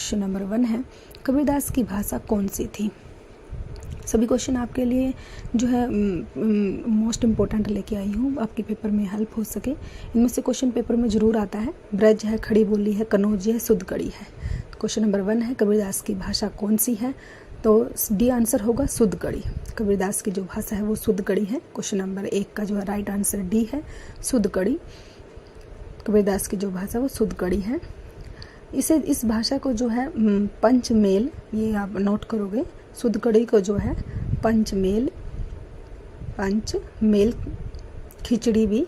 Question number 1 है, कबीरदास की भाषा कौन सी थी। सभी क्वेश्चन आपके लिए जो है मोस्ट इम्पोर्टेंट लेके आई हूँ, आपके पेपर में हेल्प हो सके। इनमें से क्वेश्चन पेपर में ज़रूर आता है, ब्रज है, खड़ी बोली है, कनौजी है, शुद्ध कड़ी है। क्वेश्चन नंबर 1 है, कबीरदास की भाषा कौन सी है, तो डी आंसर होगा शुद्ध कड़ी। कबीरदास की जो भाषा है वो शुद्ध कड़ी है। क्वेश्चन नंबर 1 का जो है राइट आंसर डी है, शुद्ध कड़ी। कबीरदास की जो भाषा वो शुद्ध कड़ी है। इस भाषा को जो है पंचमेल, ये आप नोट करोगे, शुद्ध कड़ी को जो है पंचमेल खिचड़ी भी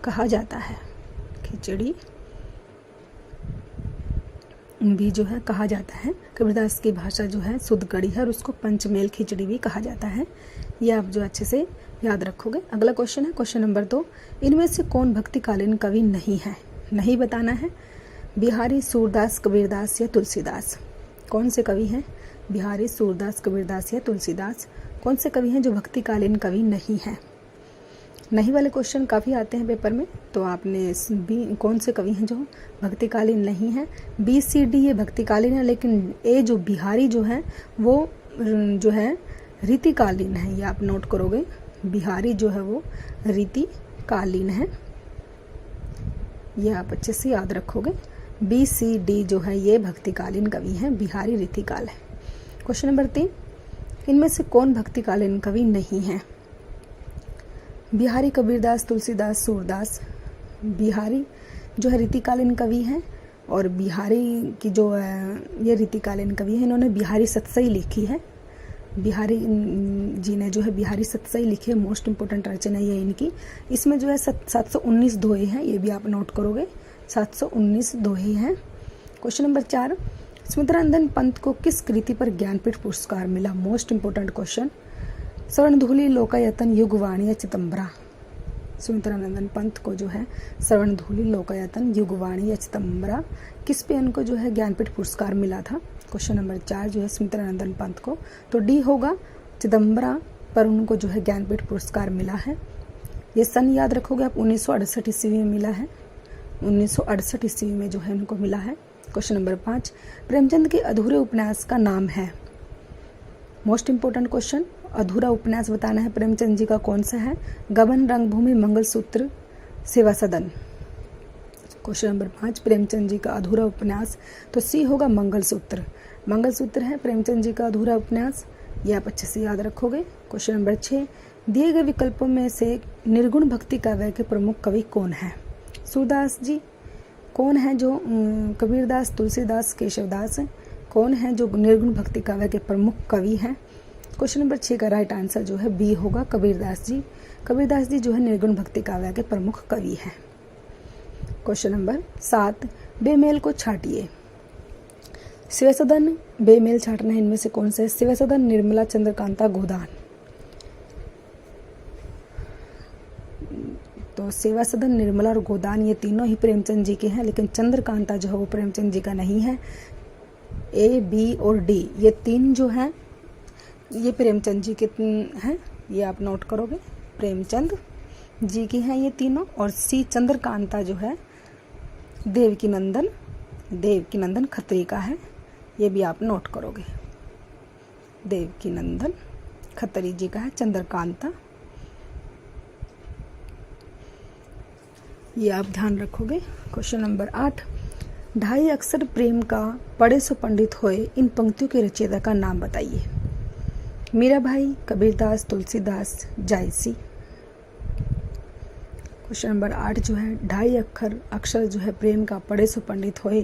कहा जाता है। खिचड़ी भी जो है कहा जाता है। कबीरदास की भाषा जो है शुद्ध कड़ी है और उसको पंचमेल खिचड़ी भी कहा जाता है। ये आप जो अच्छे से याद रखोगे। अगला क्वेश्चन है क्वेश्चन नंबर 2, इनमें से कौन भक्तिकालीन कवि नहीं है। नहीं बताना है। बिहारी, सूरदास, कबीरदास या तुलसीदास। कौन से कवि हैं? बिहारी, सूरदास, कबीरदास या तुलसीदास। कौन से कवि हैं जो भक्तिकालीन कवि नहीं हैं? नहीं वाले क्वेश्चन काफ़ी आते हैं पेपर में, तो आपने बी कौन से कवि हैं जो भक्तिकालीन नहीं हैं। बी सी डी ये भक्तिकालीन है, लेकिन ए जो बिहारी जो है वो जो है रीतिकालीन है। ये आप नोट करोगे, बिहारी जो है वो रीतिकालीन है। ये आप अच्छे से याद रखोगे। बी सी डी जो है ये भक्तिकालीन कवि हैं, बिहारी रीतिकाल है। क्वेश्चन नंबर 3, इनमें से कौन भक्तिकालीन कवि नहीं है। बिहारी, कबीरदास, तुलसीदास, सूरदास। बिहारी जो है रीतिकालीन कवि हैं और बिहारी की जो ये रीतिकालीन कवि है, इन्होंने बिहारी सतसई लिखी है। बिहारी जी ने जो है बिहारी सतसई लिखी है, मोस्ट इम्पोर्टेंट रचना ये इनकी। इसमें जो है 719 दोहे हैं, ये भी आप नोट करोगे, 719 दोहे हैं। क्वेश्चन नंबर 4, स्मितरंजन पंत को किस कृति पर ज्ञानपीठ पुरस्कार मिला। Most important question. Swarnadhuli, Lokayatan, Yugvani या चिदंबरा। स्मितरंजन पंत को जो है स्वर्णधूलि, लोकायतन, युगवाणी या चिदंबरा किस पे उनको जो है ज्ञानपीठ पुरस्कार मिला था। क्वेश्चन नंबर 4 जो है स्मितरंजन पंत को, तो डी होगा, चिदंबरा पर उनको जो है ज्ञानपीठ पुरस्कार मिला है। ये सन याद रखोगे आप, 1968 ईस्वी में मिला है। 1968 ईस्वी में जो है उनको मिला है। क्वेश्चन नंबर 5, प्रेमचंद के अधूरे उपन्यास का नाम है। मोस्ट इम्पोर्टेंट क्वेश्चन, अधूरा उपन्यास बताना है प्रेमचंद जी का कौन सा है। गबन, रंगभूमि, मंगलसूत्र, सेवा सदन। क्वेश्चन नंबर 5, प्रेमचंद जी का अधूरा उपन्यास, तो सी होगा मंगलसूत्र। मंगलसूत्र है प्रेमचंद जी का अधूरा उपन्यास, ये आप अच्छे से याद रखोगे। क्वेश्चन नंबर 6, दिए गए विकल्पों में से निर्गुण भक्ति काव्य के प्रमुख कवि कौन है। सूरदास जी। कौन है जो कबीरदास, तुलसीदास, केशवदास। कौन है जो निर्गुण भक्ति काव्य के प्रमुख कवि हैं। क्वेश्चन नंबर 6 का राइट आंसर जो है बी होगा, कबीरदास जी। कबीरदास जी जो है निर्गुण भक्ति काव्य के प्रमुख कवि हैं। क्वेश्चन नंबर 7, बेमेल को छाटिए। शिवसदन, बेमेल छाटना है, इनमें से कौन सा है। शिवसदन, निर्मला, चंद्रकांता, गोदान। तो सेवा सदन, निर्मला और गोदान ये तीनों ही प्रेमचंद जी के हैं, लेकिन चंद्रकांता जो है वो प्रेमचंद जी का नहीं है। ए, बी और डी ये 3 जो हैं ये प्रेमचंद जी के हैं, ये आप नोट करोगे, प्रेमचंद जी की हैं ये तीनों। और सी चंद्रकांता जो है देवकी नंदन खत्री का है, ये भी आप नोट करोगे। देवकी नंदन खत्री जी का है चंद्रकांता, ये आप ध्यान रखोगे। क्वेश्चन नंबर 8, ढाई अक्षर प्रेम का पढ़े सो पंडित होए, इन पंक्तियों के रचयिता का नाम बताइए। मीराबाई, कबीरदास, तुलसीदास, जायसी। क्वेश्चन नंबर 8 जो है ढाई अक्षर जो है प्रेम का पढ़े सो पंडित होए,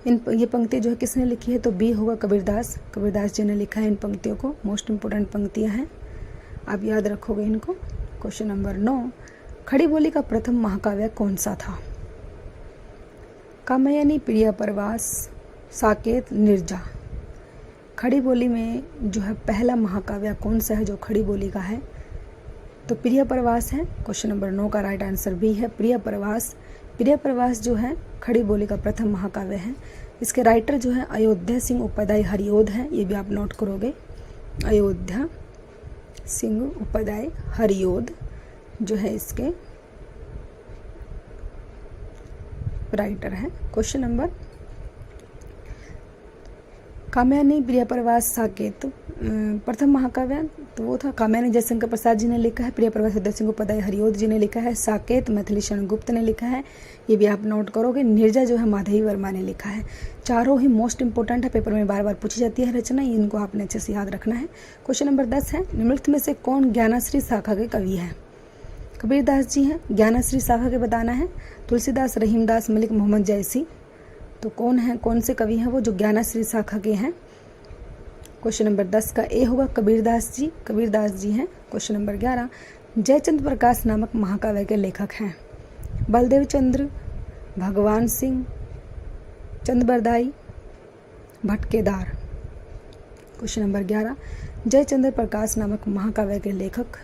ये पंक्ति जो है किसने लिखी है, तो बी होगा, कबीरदास। कबीरदास जी ने लिखा है इन पंक्तियों को। मोस्ट इंपोर्टेंट पंक्तियां हैं, आप याद रखोगे इनको। क्वेश्चन नंबर 9, खड़ी बोली का प्रथम महाकाव्य कौन सा था। कामयानी, प्रिया परवास, साकेत, निर्जा। खड़ी बोली में जो है पहला महाकाव्य कौन सा है जो खड़ी बोली का है, तो प्रिया परवास है। क्वेश्चन नंबर 9 का राइट आंसर भी है प्रिया परवास। प्रिया परवास जो है खड़ी बोली का प्रथम महाकाव्य है। इसके राइटर जो है अयोध्या सिंह उपाध्याय हरिओद है, ये भी आप नोट करोगे। अयोध्या सिंह उपाध्याय हरिओद जो है इसके राइटर है। क्वेश्चन नंबर कामयानी प्रियप्रवास साकेत प्रथम महाकाव्य तो वो था। कामयानी जयशंकर प्रसाद जी ने लिखा है, प्रियप्रवास उदय सिंह उपाध्याय हरिओद जी ने लिखा है, साकेत मैथिली शरण गुप्त ने लिखा है, ये भी आप नोट करोगे। नीरजा जो है माधवी वर्मा ने लिखा है। चारों ही मोस्ट इंपॉर्टेंट है, पेपर में बार बार पूछी जाती है रचना, इनको आपने अच्छे से याद रखना है। क्वेश्चन नंबर 10 है, निम्नलिखित में से कौन ज्ञानाश्री शाखा के कवि हैं? कबीरदास जी हैं। ज्ञानाश्री शाखा के बताना है। तुलसीदास, रहीमदास, मलिक मोहम्मद जैसी। तो कौन है, कौन से कवि हैं वो जो ज्ञानाश्री शाखा के हैं? क्वेश्चन नंबर 10 का ए होगा कबीरदास जी, कबीरदास जी हैं। क्वेश्चन नंबर 11, जयचंद्र प्रकाश नामक महाकाव्य के लेखक हैं? बलदेव चंद्र, भगवान सिंह, चंद्रबरदाई, भटकेदार। क्वेश्चन नंबर 11, जयचंद्र प्रकाश नामक महाकाव्य के लेखक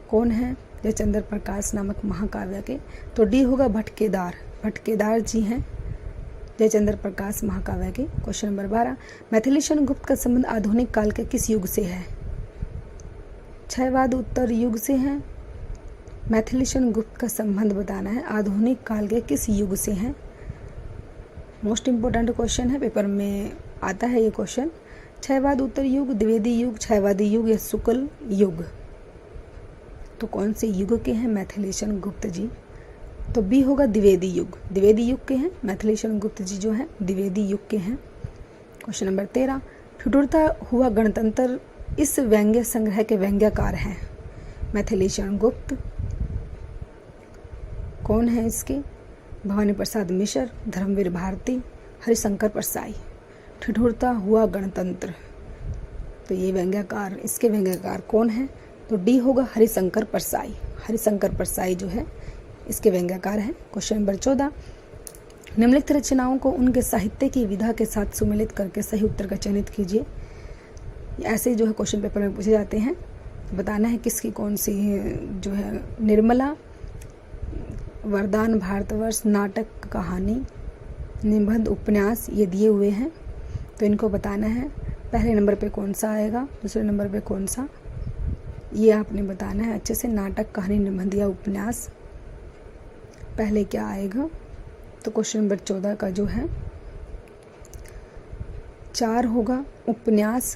कौन है? जयचंद्र प्रकाश नामक महाकाव्य के, तो डी होगा भटकेदार, भटकेदार जी हैं जयचंद्र प्रकाश महाकाव्य के। क्वेश्चन नंबर 12, मैथिली शरण गुप्त का संबंध आधुनिक काल के किस युग से है? क्षयवाद उत्तर युग से है। मैथिली शरण गुप्त का संबंध बताना है, आधुनिक काल के किस युग से है? मोस्ट इंपोर्टेंट क्वेश्चन है, पेपर में आता है ये क्वेश्चन। क्षयवाद उत्तर युग, द्विवेदी युग, क्षयवादी युग या शुक्ल युग, तो कौन से युग के हैं मैथिली शरण गुप्त जी? तो बी होगा द्विवेदी युग, द्विवेदी युग के हैं मैथिली शरण गुप्त जी जो हैं द्विवेदी युग के हैं। क्वेश्चन नंबर 13, ठिठुरता हुआ गणतंत्र इस व्यंग्य संग्रह के व्यंग्यकार हैं? मैथिली शरण गुप्त। कौन है इसके? भवानी प्रसाद मिश्र, धर्मवीर भारती, हरिशंकर परसाई। ठिठुरता हुआ गणतंत्र, तो ये व्यंग्यकार, इसके व्यंग्यकार कौन है? तो डी होगा हरिशंकर परसाई, हरिशंकर परसाई जो है इसके व्यंग्यकार हैं। क्वेश्चन नंबर 14, निम्नलिखित रचनाओं को उनके साहित्य की विधा के साथ सुमेलित करके सही उत्तर का चयनित कीजिए। ऐसे जो है क्वेश्चन पेपर में पूछे जाते हैं, बताना है किसकी कौन सी जो है। निर्मला, वरदान, भारतवर्ष, नाटक, कहानी, निबंध, उपन्यास, ये दिए हुए हैं, तो इनको बताना है। पहले नंबर पे कौन सा आएगा, दूसरे नंबर पे कौन सा, ये आपने बताना है अच्छे से। नाटक, कहानी, निबंध या उपन्यास, पहले क्या आएगा? तो क्वेश्चन नंबर 14 का जो है 4 होगा उपन्यास।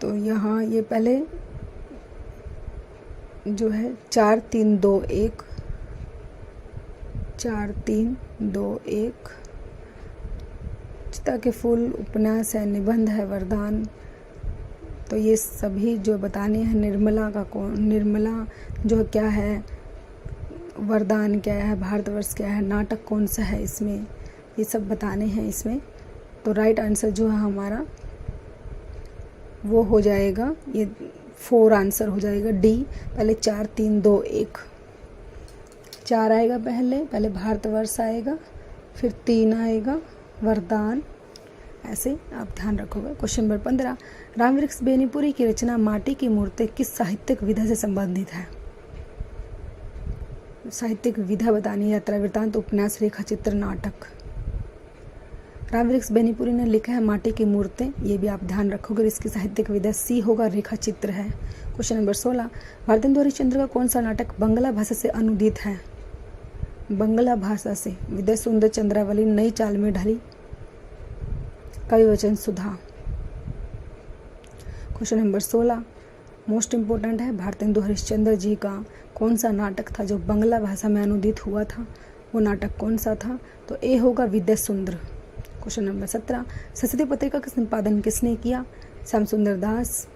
तो यहाँ ये पहले जो है 4 3 2 1, 4 3 2 1, चिता के फूल उपन्यास है, निबंध है, वरदान, तो ये सभी जो बताने हैं। निर्मला का कौन, निर्मला जो क्या है, वरदान क्या है, भारतवर्ष क्या है, नाटक कौन सा है इसमें, ये सब बताने हैं इसमें। तो राइट आंसर जो है हमारा वो हो जाएगा, ये 4 आंसर हो जाएगा डी। पहले 4 3 2 1, 4 आएगा पहले भारतवर्ष आएगा, फिर 3 आएगा वरदान, ऐसे आप ध्यान रखोगे। क्वेश्चन नंबर 15, रामवृक्ष बेनीपुरी की रचना माटी की मूर्तें किस साहित्यिक विधा से संबंधित है? साहित्यिक विधा बतानी है। यात्रा वृत्तांत, उपन्यास, रेखा चित्र, नाटक। रामवृक्ष बेनीपुरी ने लिखा है माटी की मूर्तें, ये भी आप ध्यान रखोगे। इसकी साहित्यिक विधा सी होगा, रेखा चित्र है। क्वेश्चन नंबर 16, भारतेंदु हरिश्चंद्र का कौन सा नाटक बंगला भाषा से अनुदित है? बंगला भाषा से। विदय सुंदर चंद्रावली, नई चाल में ढली, कवि वचन सुधा। क्वेश्चन नंबर 16 मोस्ट इम्पोर्टेंट है, भारतेंदु हरिश्चंद्र जी का कौन सा नाटक था जो बंगला भाषा में अनुदित हुआ था? वो नाटक कौन सा था? तो ए होगा विदय सुंदर। क्वेश्चन नंबर 17, सरस्वती पत्रिका का संपादन किसने किया? श्याम सुंदर दास।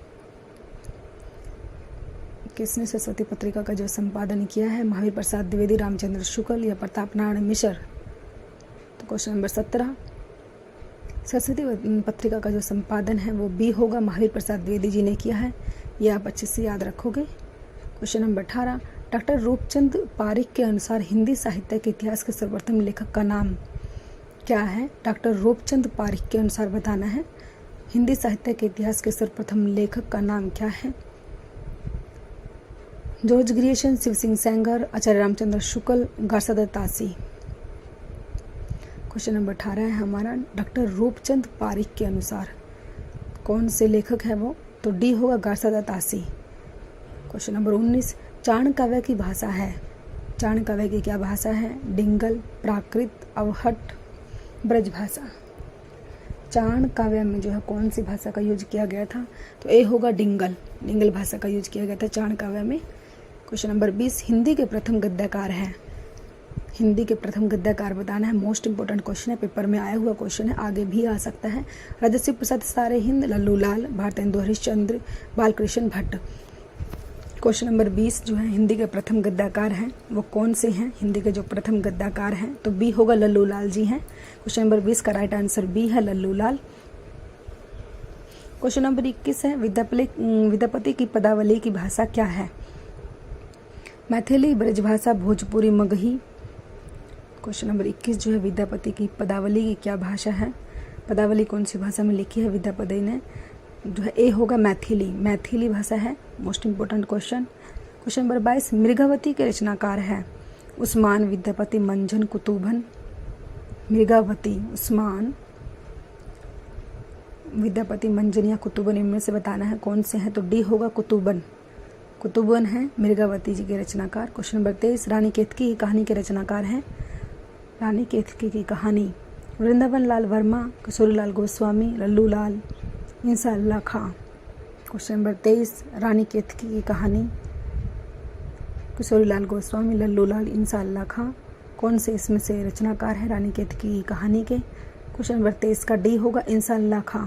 किसने सरस्वती पत्रिका का जो संपादन किया है? महावीर प्रसाद द्विवेदी, रामचंद्र शुक्ल या प्रताप नारायण मिश्र। तो क्वेश्चन नंबर 17, सरस्वती पत्रिका का जो संपादन है वो बी होगा, महावीर प्रसाद द्विवेदी जी ने किया है, ये आप अच्छे से याद रखोगे। Question number 18, doctor Roopchand Pareek के अनुसार हिंदी साहित्य के इतिहास के सर्वप्रथम लेखक का नाम क्या है? डॉक्टर रूपचंद पारिक के अनुसार बताना है हिंदी साहित्य के इतिहास के सर्वप्रथम लेखक का नाम क्या है? जॉर्ज ग्रियर्सन, शिव सिंह सेंगर, आचार्य रामचंद्र शुक्ल, गार्सादत्त तासी। क्वेश्चन नंबर 18 है हमारा, डॉक्टर रूपचंद पारिक के अनुसार कौन से लेखक है वो? तो डी होगा, गार्सादत्त तासी। क्वेश्चन नंबर 19, चाण काव्य की भाषा है? चाण काव्य की क्या भाषा है? डिंगल, प्राकृत, अवहट, ब्रज भाषा। चाण काव्य में जो है कौन सी भाषा का यूज किया गया था? तो ए होगा डिंगल भाषा का यूज किया गया था चाण काव्य में। क्वेश्चन नंबर 20, हिंदी के प्रथम गद्यकार हैं। हिंदी के प्रथम गद्यकार बताना है, मोस्ट इंपॉर्टेंट क्वेश्चन है, पेपर में आया हुआ क्वेश्चन है, आगे भी आ सकता है। राजर्षि प्रसाद सारे हिंद, लल्लू लाल, भारतेंदु हरिश्चंद्र, बालकृष्ण भट्ट। क्वेश्चन नंबर 20 जो है हिंदी के प्रथम गद्यकार हैं वो कौन से हैं? हिंदी के जो प्रथम गद्यकार हैं तो बी होगा लल्लू लाल जी हैं। क्वेश्चन नंबर 20 का राइट आंसर बी है लल्लू लाल। क्वेश्चन नंबर 21 है विद्यापति की पदावली की भाषा क्या है? मैथिली, ब्रजभाषा, भोजपुरी, मगही। क्वेश्चन नंबर 21 जो है विद्यापति की पदावली की क्या भाषा है? पदावली कौन सी भाषा में लिखी है विद्यापति ने? जो है ए होगा मैथिली भाषा है, most important question. Question number 22, Mrigavati के रचनाकार है? उस्मान, विद्यापति, मंझन, कुतुबन। मृगावती, उस्मान, विद्यापति, मंझन या कुतुबन, इनमें से बताना है कौन से हैं। तो डी होगा कुतुबन है मृगावती जी के रचनाकार। क्वेश्चन नंबर 23, रानी केतकी की कहानी के रचनाकार हैं? रानी केतकी की कहानी वृंदावन लाल वर्मा, किशोरी लाल गोस्वामी, लल्लू लाल, इंसा अल्लाह खां। क्वेश्चन नंबर 23, रानी केतकी की कहानी किशोरी लाल गोस्वामी, लल्लू लाल, इंसा अल्लाह खां। कौन से इसमें से रचनाकार है रानी केतकी की कहानी के? क्वेश्चन नंबर 23 का डी होगा इंसा अल्लाह खां।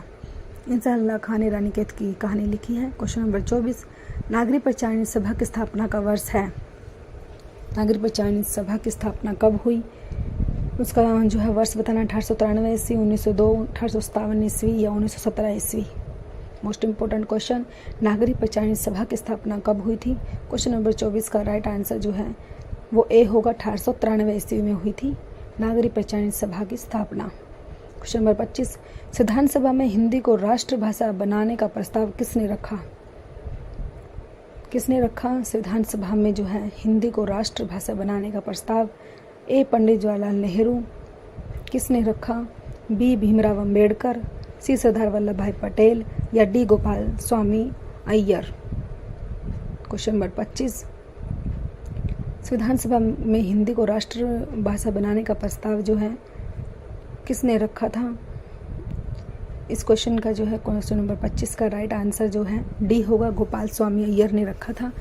इंसा अल्लाह खां ने रानी केतकी की कहानी लिखी है। क्वेश्चन नंबर 24, नागरिक पंचायत सभा की स्थापना का वर्ष है? नागरिक पंचायत सभा की स्थापना कब हुई? उसका जो है वर्ष बताना 1893 ईस्वी, 1902, 1857 ईस्वी या 1917 ईस्वी। मोस्ट इंपोर्टेंट क्वेश्चन, नागरिक पंचायत सभा की स्थापना कब हुई थी? क्वेश्चन नंबर 24 का राइट आंसर जो है वो ए होगा, 1893 ईस्वी में हुई थी नागरिक पंचायत सभा की स्थापना। क्वेश्चन नंबर 25, संविधान सभा में हिंदी को राष्ट्रभाषा बनाने का प्रस्ताव किसने रखा? संविधान सभा में जो है हिंदी को राष्ट्रभाषा बनाने का प्रस्ताव? ए पंडित जवाहरलाल नेहरू। किसने रखा? बी भीमराव अंबेडकर, सी सरदार वल्लभ भाई पटेल या D Gopal Swami Iyer. Question number 25, संविधान सभा में हिंदी को राष्ट्रभाषा बनाने का प्रस्ताव जो है किसने रखा था? इस क्वेश्चन का जो है क्वेश्चन नंबर 25 का राइट आंसर जो है डी होगा, गोपाल स्वामी अय्यर ने रखा था।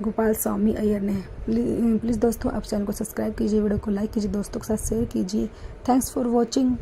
गोपाल स्वामी अय्यर ने। प्लीज़ दोस्तों आप चैनल को सब्सक्राइब कीजिए, वीडियो को लाइक कीजिए, दोस्तों के साथ शेयर कीजिए। Thanks for watching.